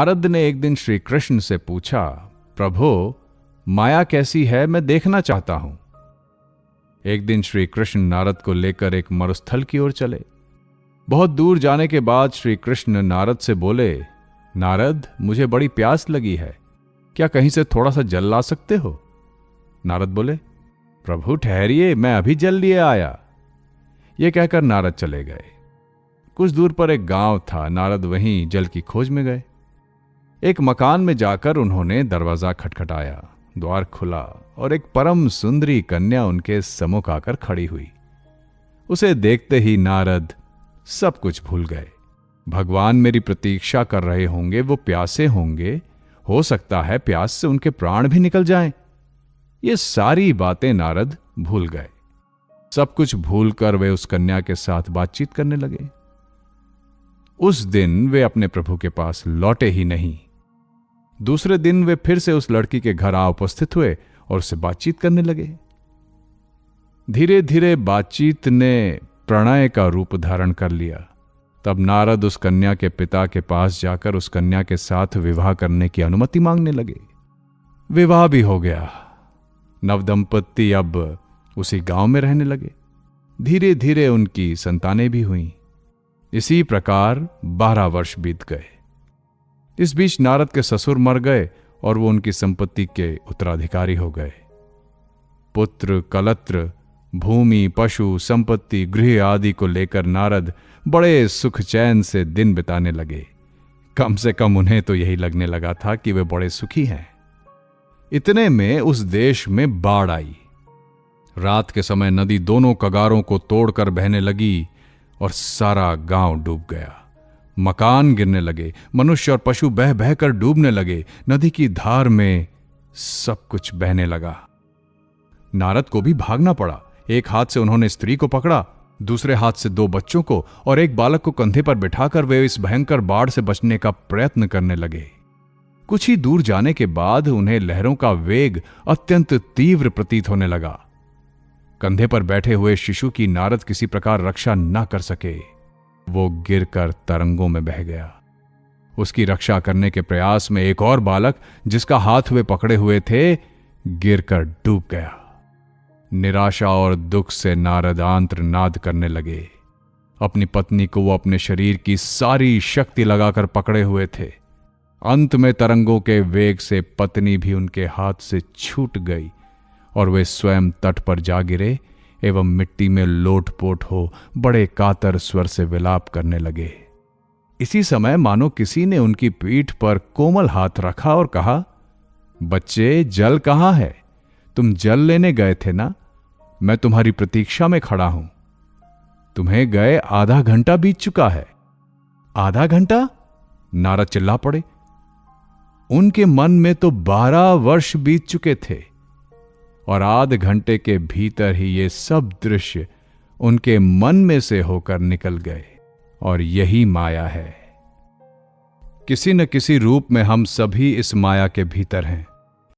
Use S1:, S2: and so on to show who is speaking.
S1: नारद ने एक दिन श्री कृष्ण से पूछा, प्रभु, माया कैसी है, मैं देखना चाहता हूं। एक दिन श्री कृष्ण नारद को लेकर एक मरुस्थल की ओर चले। बहुत दूर जाने के बाद श्री कृष्ण नारद से बोले, नारद, मुझे बड़ी प्यास लगी है, क्या कहीं से थोड़ा सा जल ला सकते हो? नारद बोले, प्रभु ठहरिए, मैं अभी जल लिए आया। यह कहकर नारद चले गए। कुछ दूर पर एक गांव था। नारद वहीं जल की खोज में गए। एक मकान में जाकर उन्होंने दरवाजा खटखटाया। द्वार खुला और एक परम सुंदरी कन्या उनके सम्मुख आकर खड़ी हुई। उसे देखते ही नारद सब कुछ भूल गए। भगवान मेरी प्रतीक्षा कर रहे होंगे, वो प्यासे होंगे, हो सकता है प्यास से उनके प्राण भी निकल जाएं। ये सारी बातें नारद भूल गए। सब कुछ भूलकर वे उस कन्या के साथ बातचीत करने लगे। उस दिन वे अपने प्रभु के पास लौटे ही नहीं। दूसरे दिन वे फिर से उस लड़की के घर आ उपस्थित हुए और उससे बातचीत करने लगे। धीरे धीरे बातचीत ने प्रणय का रूप धारण कर लिया। तब नारद उस कन्या के पिता के पास जाकर उस कन्या के साथ विवाह करने की अनुमति मांगने लगे। विवाह भी हो गया। नवदंपति अब उसी गांव में रहने लगे। धीरे धीरे उनकी संतानें भी हुईं। इसी प्रकार 12 वर्ष बीत गए। इस बीच नारद के ससुर मर गए और वो उनकी संपत्ति के उत्तराधिकारी हो गए। पुत्र, कलत्र, भूमि, पशु, संपत्ति, गृह आदि को लेकर नारद बड़े सुख चैन से दिन बिताने लगे। कम से कम उन्हें तो यही लगने लगा था कि वे बड़े सुखी हैं। इतने में उस देश में बाढ़ आई। रात के समय नदी दोनों कगारों को तोड़कर बहने लगी और सारा गांव डूब गया। मकान गिरने लगे। मनुष्य और पशु बह बहकर डूबने लगे। नदी की धार में सब कुछ बहने लगा। नारद को भी भागना पड़ा। एक हाथ से उन्होंने स्त्री को पकड़ा, दूसरे हाथ से 2 बच्चों को और एक बालक को कंधे पर बिठाकर वे इस भयंकर बाढ़ से बचने का प्रयत्न करने लगे। कुछ ही दूर जाने के बाद उन्हें लहरों का वेग अत्यंत तीव्र प्रतीत होने लगा। कंधे पर बैठे हुए शिशु की नारद किसी प्रकार रक्षा न कर सके। वो गिरकर तरंगों में बह गया। उसकी रक्षा करने के प्रयास में एक और बालक, जिसका हाथ वे पकड़े हुए थे, गिरकर डूब गया। निराशा और दुख से नारद आंत्रनाद करने लगे। अपनी पत्नी को वो अपने शरीर की सारी शक्ति लगाकर पकड़े हुए थे। अंत में तरंगों के वेग से पत्नी भी उनके हाथ से छूट गई और वे स्वयं तट पर जा गिरे एवं मिट्टी में लोटपोट हो बड़े कातर स्वर से विलाप करने लगे। इसी समय मानो किसी ने उनकी पीठ पर कोमल हाथ रखा और कहा, बच्चे, जल कहां है? तुम जल लेने गए थे ना? मैं तुम्हारी प्रतीक्षा में खड़ा हूं। तुम्हें गए आधा घंटा बीत चुका है। आधा घंटा? नारद चिल्ला पड़े। उनके मन में तो 12 वर्ष बीत चुके थे और आध घंटे के भीतर ही ये सब दृश्य उनके मन में से होकर निकल गए। और यही माया है। किसी न किसी रूप में हम सभी इस माया के भीतर हैं।